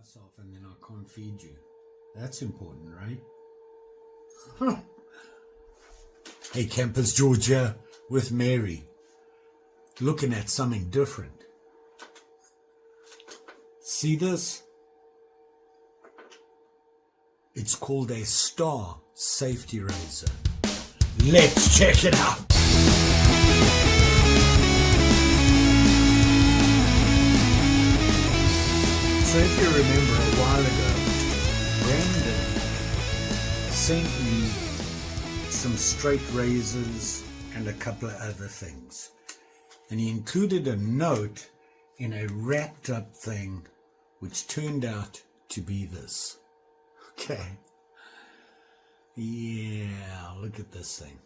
myself and then I can't feed you. That's important, right? Hey, Campus Georgia with Mary. Looking at something different. See this? It's called a star safety razor. Let's check it out. So if you remember a while ago, Brandon sent me some straight razors and a couple of other things. And he included a note in a wrapped up thing which turned out to be this. Okay. Yeah, look at this thing.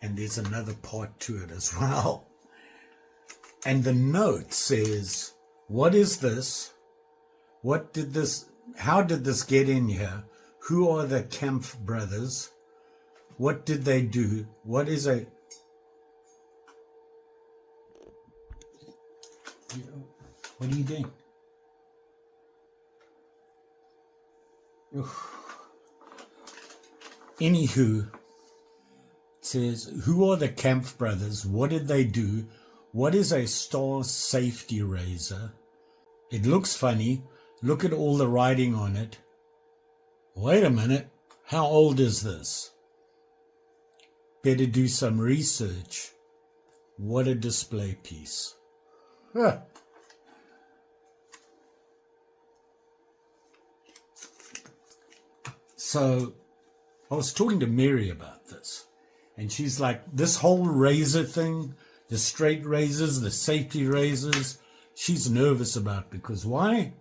And there's another part to it as well. And the note says, what is this? What did this, how did this get in here? Who are the Kampf brothers? What did they do? What is a... What are you doing? Anywho, it says, who are the Kampf brothers? What did they do? What is a star safety razor? It looks funny. Look at all the writing on it. Wait a minute. How old is this? Better do some research. What a display piece. Huh. So I was talking to Mary about this, and she's like, this whole razor thing, the straight razors, the safety razors, she's nervous about, because why?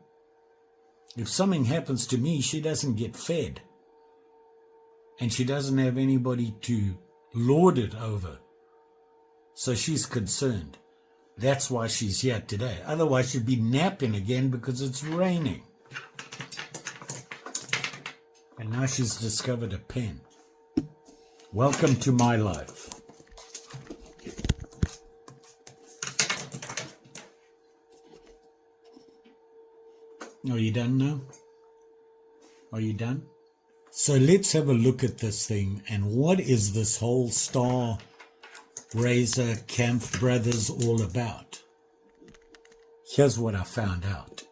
If something happens to me, she doesn't get fed, and she doesn't have anybody to lord it over. So she's concerned. That's why she's here today. Otherwise she'd be napping again because it's raining. And now she's discovered a pen. Welcome to my life. Are you done now? Are you done? So let's have a look at this thing. And what is this whole star razor Kampf brothers all about? Here's what I found out.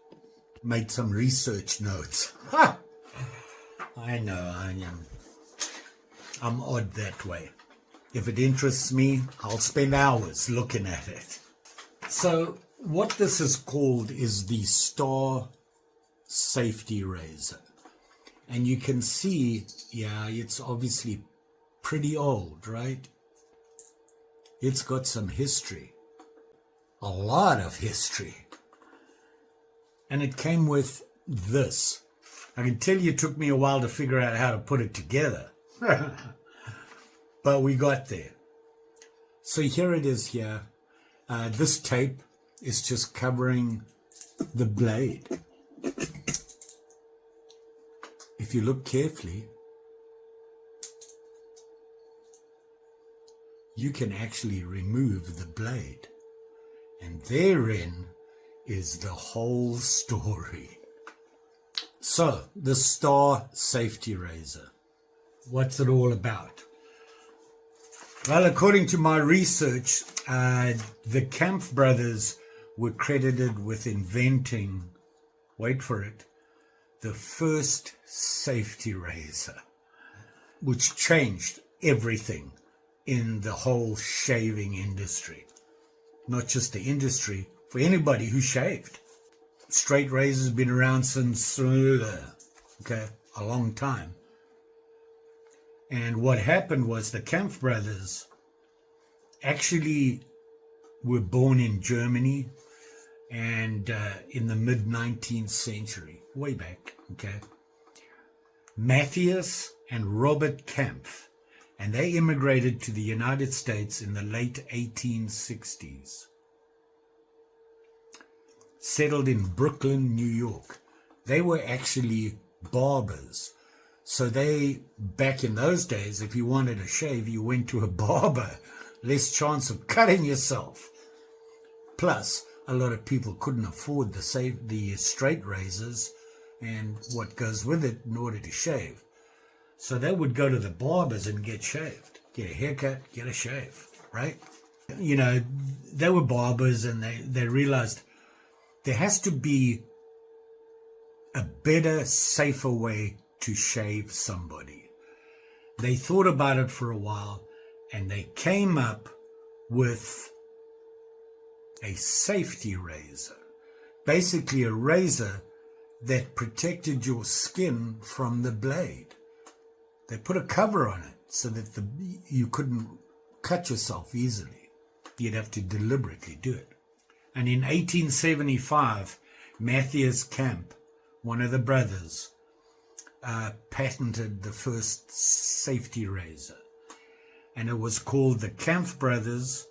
Made some research notes. Ha! I know I'm odd that way. If it interests me, I'll spend hours looking at it. So what this is called is the star safety razor. And you can see, yeah, it's obviously pretty old, right? It's got some history. A lot of history. And it came with this. I can tell you it took me a while to figure out how to put it together. But we got there. So here it is here. This tape is just covering the blade. If you look carefully, you can actually remove the blade. And therein is the whole story. So, the star safety razor. What's it all about? Well, according to my research, the Kampf brothers were credited with inventing, wait for it, the first safety razor, which changed everything in the whole shaving industry. Not just the industry, for anybody who shaved. Straight razors have been around since, a long time. And what happened was the Kampf brothers actually were born in Germany and in the mid-19th century, way back, okay? Matthias and Robert Kampf, and they immigrated to the United States in the late 1860s. Settled in Brooklyn, New York. They were actually barbers. So they, back in those days, if you wanted a shave, you went to a barber. Less chance of cutting yourself. Plus, a lot of people couldn't afford the straight razors and what goes with it in order to shave. So they would go to the barbers and get shaved, get a haircut, get a shave, right? You know, they were barbers, and they realized there has to be a better, safer way to shave somebody. They thought about it for a while, and they came up with a safety razor. Basically a razor that protected your skin from the blade. They put a cover on it so that you couldn't cut yourself easily. You'd have to deliberately do it. And in 1875, Matthias Camp, one of the brothers, patented the first safety razor. And it was called the Camp Brothers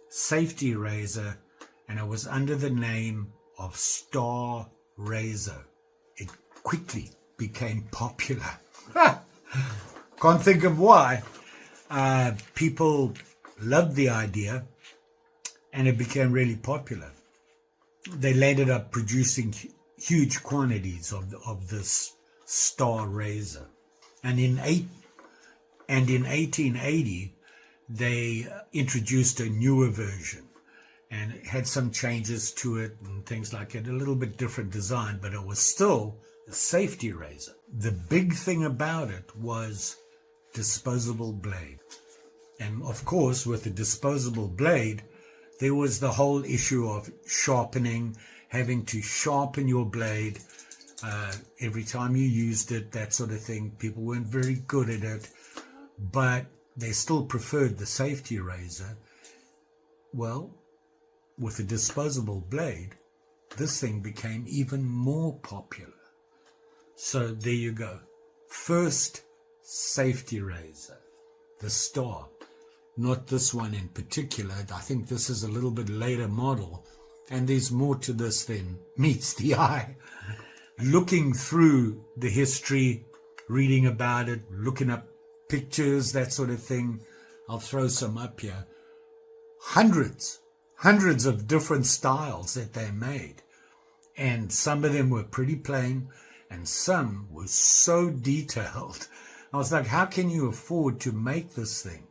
Safety Razor, and it was under the name of Star Razor. It quickly became popular. Can't think of why. People loved the idea, and it became really popular. They ended up producing huge quantities of this Star Razor. And in 1880, they introduced a newer version, and it had some changes to it and things like that, a little bit different design, but it was still a safety razor. The big thing about it was disposable blade. And of course, with the disposable blade, there was the whole issue of sharpening, having to sharpen your blade every time you used it, that sort of thing. People weren't very good at it, but they still preferred the safety razor. Well, with a disposable blade, this thing became even more popular. So there you go. First safety razor, the Star. Not this one in particular. I think this is a little bit later model, and there's more to this than meets the eye. Looking through the history, reading about it, looking up pictures, that sort of thing. I'll throw some up here. Hundreds of different styles that they made. And some of them were pretty plain, and some were so detailed. I was like, how can you afford to make this thing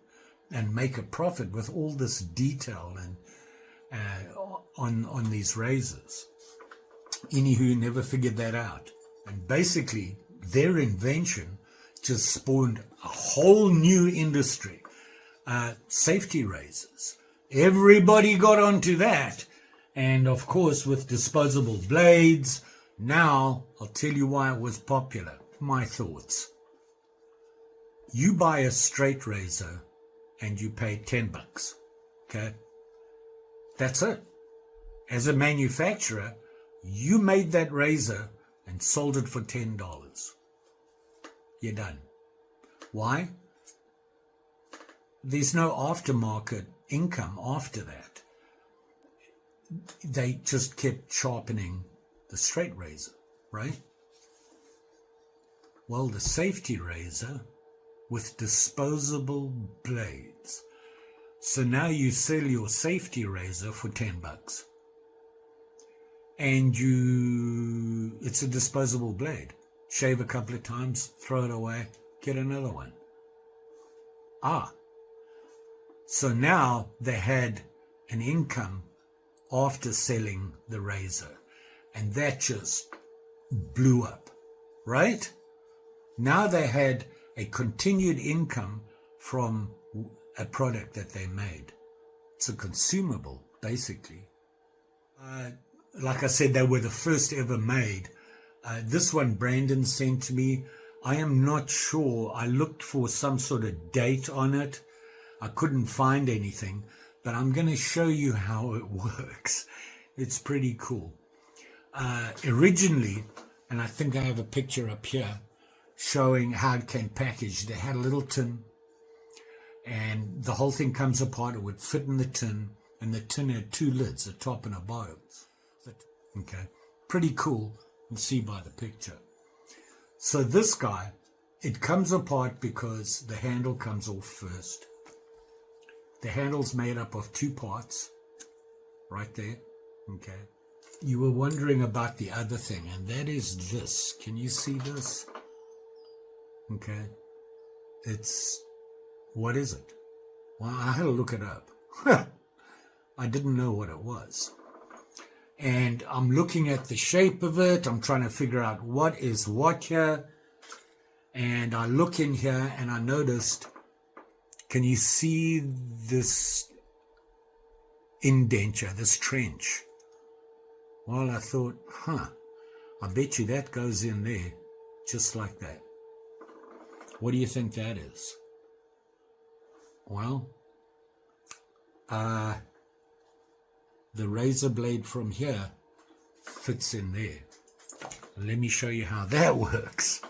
and make a profit with all this detail and on these razors? Anywho, never figured that out. And basically, their invention just spawned a whole new industry. Safety razors. Everybody got onto that. And of course, with disposable blades, now I'll tell you why it was popular. My thoughts. You buy a straight razor and you pay $10. Okay? That's it. As a manufacturer, you made that razor and sold it for $10. You're done. Why? There's no aftermarket income after that. They just kept sharpening the straight razor, right? Well, the safety razor with disposable blades. So now you sell your safety razor for $10. And it's a disposable blade. Shave a couple of times, throw it away, get another one. So now they had an income after selling the razor, and that just blew up, right? Now they had a continued income from a product that they made. It's a consumable, basically. Like I said, they were the first ever made. This one Brandon sent to me. I am not sure. I looked for some sort of date on it. I couldn't find anything, but I'm going to show you how it works. It's pretty cool. Originally, and I think I have a picture up here showing how it came packaged. They had a little tin, and the whole thing comes apart. It would fit in the tin, and the tin had two lids, a top and a bottom. Okay, pretty cool. You can see by the picture. So this guy, it comes apart because the handle comes off first. The handle's made up of two parts, right there. Okay. You were wondering about the other thing, and that is this. Can you see this? Okay. What is it? Well, I had to look it up. I didn't know what it was. And I'm looking at the shape of it. I'm trying to figure out what is what here. And I look in here and I noticed, can you see this indenture, this trench? Well, I thought, I bet you that goes in there just like that. What do you think that is? Well, the razor blade from here fits in there. Let me show you how that works.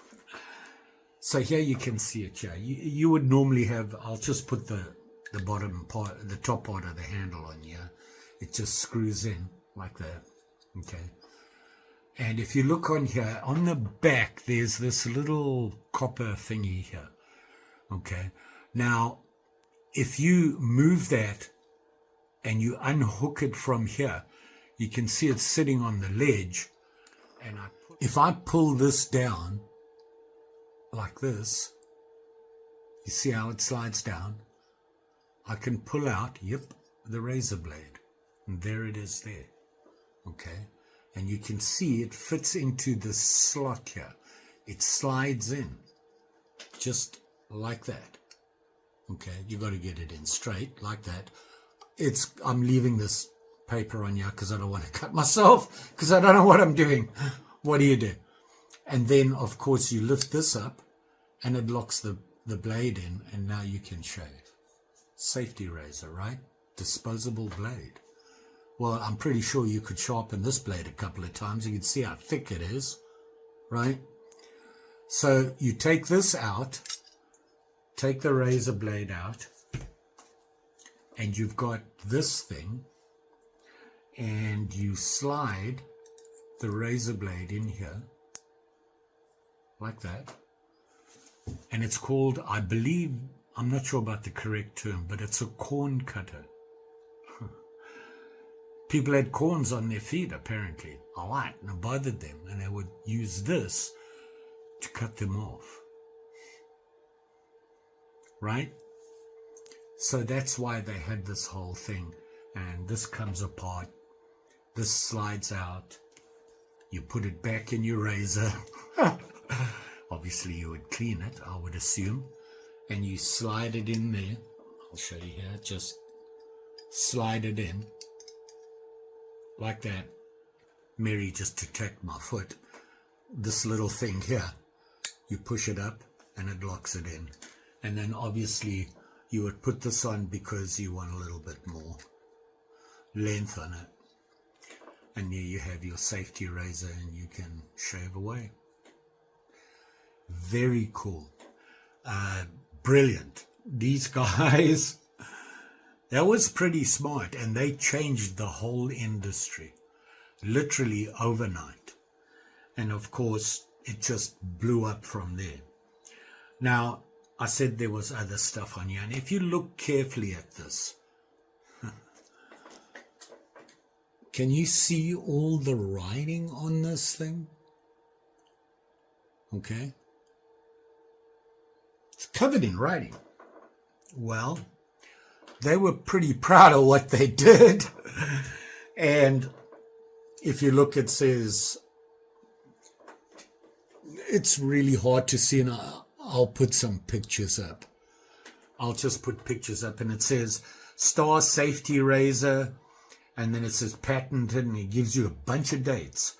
So here you can see it here. You would normally have, I'll just put the bottom part, the top part of the handle on here. It just screws in like that. Okay. And if you look on here, on the back, there's this little copper thingy here. Okay. Now, if you move that and you unhook it from here, you can see it sitting on the ledge. And if I pull this down like this, you see how it slides down? I can pull out, the razor blade. And there it is there. Okay. And you can see it fits into this slot here. It slides in just like that. Okay, you got to get it in straight like that. I'm leaving this paper on here because I don't want to cut myself, because I don't know what I'm doing. What do you do? And then, of course, you lift this up and it locks the blade in, and now you can shave. Safety razor, right? Disposable blade. Well, I'm pretty sure you could sharpen this blade a couple of times. You can see how thick it is, right? So you take this out, take the razor blade out, and you've got this thing, and you slide the razor blade in here, like that. And it's called, I believe, I'm not sure about the correct term, but it's a corn cutter. People had corns on their feet, apparently, a lot, and it bothered them, and they would use this to cut them off. Right? So that's why they had this whole thing. And this comes apart. This slides out. You put it back in your razor. Obviously, you would clean it, I would assume. And you slide it in there. I'll show you here. Just slide it in. Like that. Mary just attacked my foot. This little thing here. You push it up and it locks it in. And then obviously you would put this on because you want a little bit more length on it. And here you have your safety razor and you can shave away. Very cool. Brilliant. These guys, that was pretty smart, and they changed the whole industry literally overnight. And of course, it just blew up from there. Now, I said there was other stuff on here, and if you look carefully at this, can you see all the writing on this thing? Okay. It's covered in writing. Well, they were pretty proud of what they did. And if you look, it says, it's really hard to see, and I'll put some pictures up. I'll just put pictures up, and it says Star Safety Razor, and then it says patented, and it gives you a bunch of dates.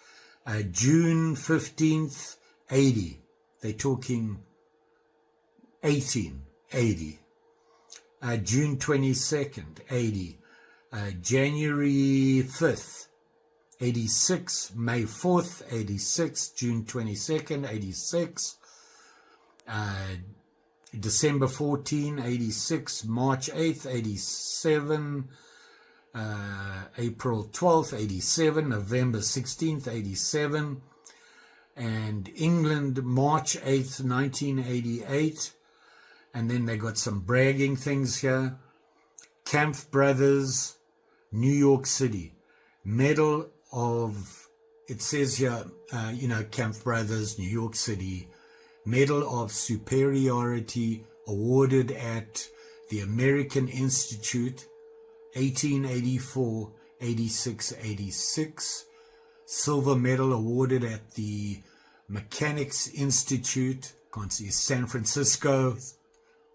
June 15th, 80. They're talking 1880. June 22nd, 80. January 5th, 86. May 4th, 86. June 22nd, 86. December 14, 86. March 8th, 87. April 12th, 87. November 16th, 87. And England, March 8th, 1988. And then they got some bragging things here. Kampf Brothers, New York City, Medal of, it says here, Camp Brothers, New York City, Medal of Superiority awarded at the American Institute, 1884, 86, 86. Silver medal awarded at the Mechanics Institute, can't see, San Francisco.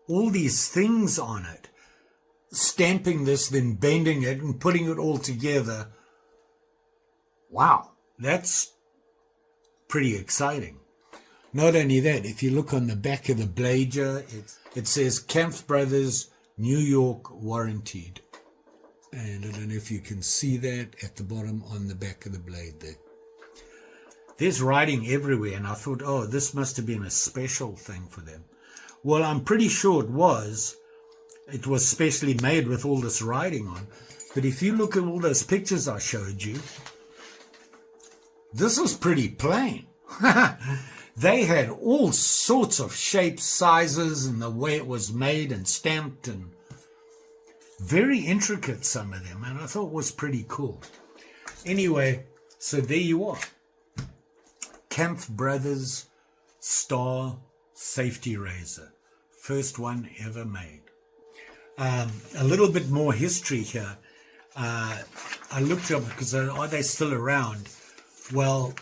All these things on it. Stamping this, then bending it and putting it all together. Wow, that's pretty exciting. Not only that, if you look on the back of the blade here, it says Camp Brothers, New York, warranted. And I don't know if you can see that at the bottom on the back of the blade there. There's writing everywhere, and I thought, oh, this must have been a special thing for them. Well, I'm pretty sure it was. It was specially made with all this writing on. But if you look at all those pictures I showed you, this was pretty plain. They had all sorts of shapes, sizes, and the way it was made and stamped, and very intricate, some of them, and I thought it was pretty cool. Anyway, so there you are. Camp Brothers Star Safety Razor. First one ever made. A little bit more history here. I looked up, because are they still around? Well,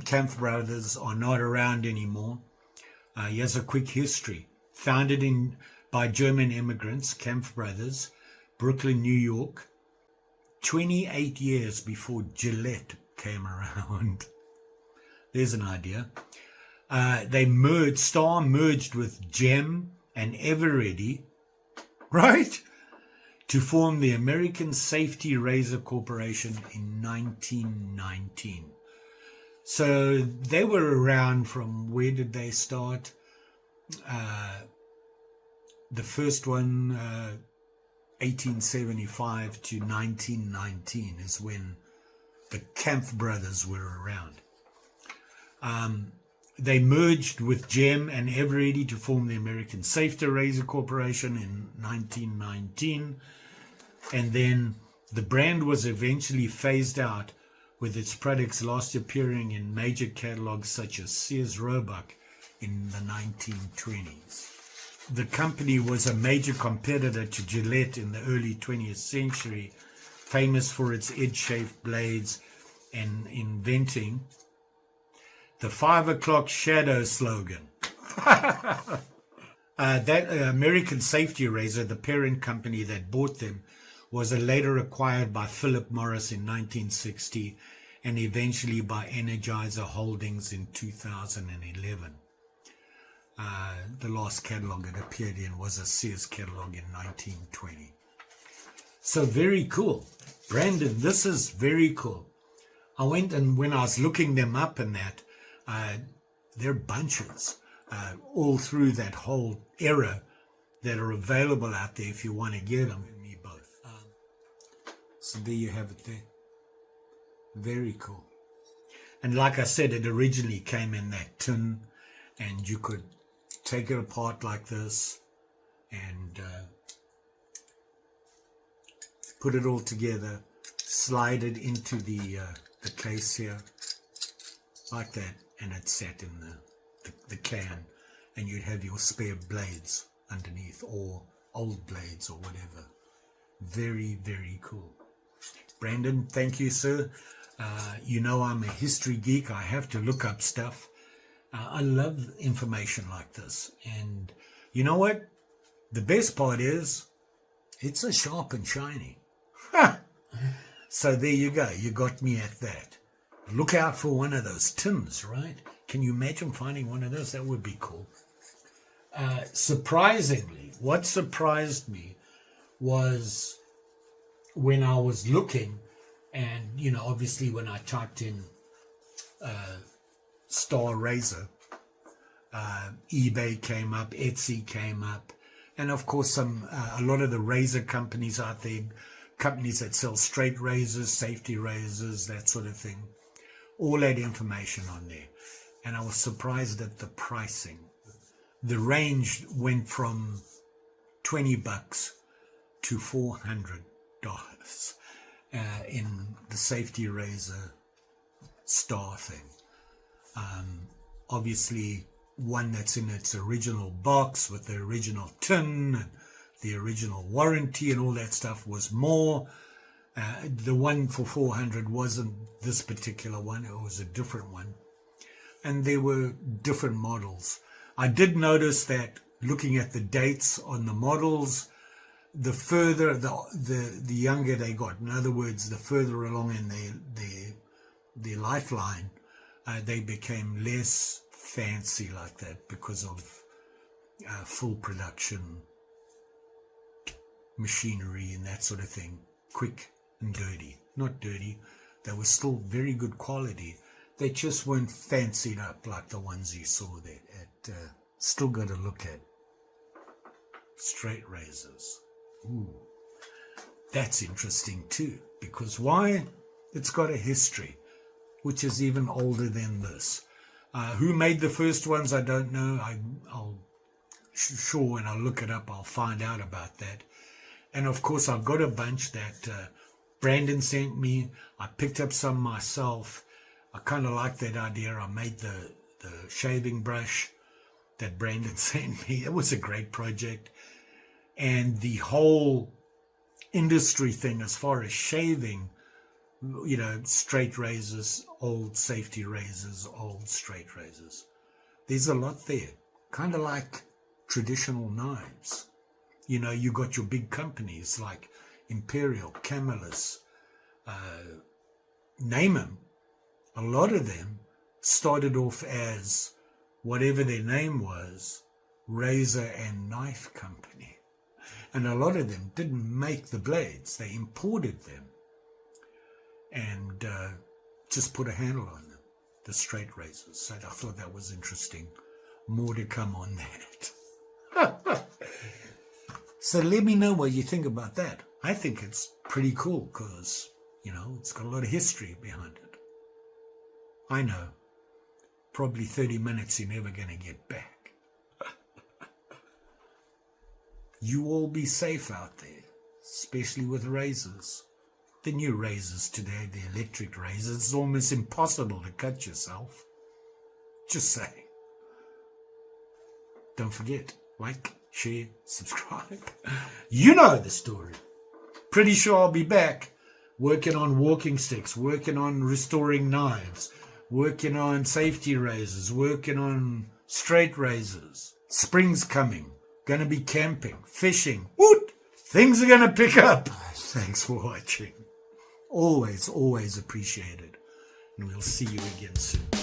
Camp Brothers are not around anymore. Here's a quick history. Founded by German immigrants, Camp Brothers, Brooklyn, New York, 28 years before Gillette came around. There's an idea. Star merged with Gem and Eveready, right, to form the American Safety Razor Corporation in 1919. So they were around from, where did they start? The first one, 1875 to 1919 is when the Camp Brothers were around. They merged with Gem and Eveready to form the American Safety Razor Corporation in 1919. And then the brand was eventually phased out, with its products last appearing in major catalogs such as Sears Roebuck in the 1920s. The company was a major competitor to Gillette in the early 20th century, famous for its edge-shaped blades and inventing the 5 o'clock shadow slogan. That American Safety Razor, the parent company that bought them, was later acquired by Philip Morris in 1960 and eventually by Energizer Holdings in 2011. The last catalog it appeared in was a Sears catalog in 1920. So very cool. Brandon, this is very cool. I went, and when I was looking them up and that, there are bunches all through that whole era that are available out there if you want to get them. Me both. So there you have it there. Very cool. And like I said, it originally came in that tin, and you could take it apart like this and put it all together, slide it into the case here like that, and it sat in the can, and you'd have your spare blades underneath, or old blades or whatever. Very, very cool. Brandon, thank you, sir. You know I'm a history geek. I have to look up stuff. I love information like this. And you know what? The best part is, it's a sharp and shiny. So there you go. You got me at that. Look out for one of those tins, right? Can you imagine finding one of those? That would be cool. Surprisingly, what surprised me was when I was looking, and, you know, obviously when I typed in Star Razor, eBay came up, Etsy came up, and of course a lot of the razor companies out there, companies that sell straight razors, safety razors, that sort of thing, all had information on there. And I was surprised at the pricing. The range went from $20 to $400. in the safety razor star thing. Obviously, one that's in its original box with the original tin and the original warranty and all that stuff was more. The one for 400 wasn't this particular one, it was a different one. And there were different models. I did notice that looking at the dates on the models, the further, the younger they got. In other words, the further along in their lifeline, they became less fancy like that because of full production machinery and that sort of thing. Quick and dirty. Not dirty. They were still very good quality. They just weren't fancied up like the ones you saw there. Still got to look at straight razors. Ooh, that's interesting too. Because why? It's got a history, which is even older than this. Who made the first ones, I don't know. I'll sure when I look it up, I'll find out about that. And of course, I've got a bunch that Brandon sent me. I picked up some myself. I kind of like that idea. I made the shaving brush that Brandon sent me. It was a great project. And the whole industry thing as far as shaving, you know, straight razors, old safety razors, old straight razors. There's a lot there. Kind of like traditional knives. You know, you got your big companies like Imperial, Camillus, name them. A lot of them started off as whatever their name was, razor and knife company. And a lot of them didn't make the blades. They imported them and just put a handle on them, the straight razors. So I thought that was interesting. More to come on that. So let me know what you think about that. I think it's pretty cool because, you know, it's got a lot of history behind it. I know. Probably 30 minutes you're never going to get back. You all be safe out there, especially with razors. The new razors today, the electric razors, it's almost impossible to cut yourself. Just saying. Don't forget, like, share, subscribe. You know the story. Pretty sure I'll be back working on walking sticks, working on restoring knives, working on safety razors, working on straight razors. Spring's coming. Gonna be camping, fishing. Woot! Things are gonna pick up. Thanks for watching. Always, always appreciated. And we'll see you again soon.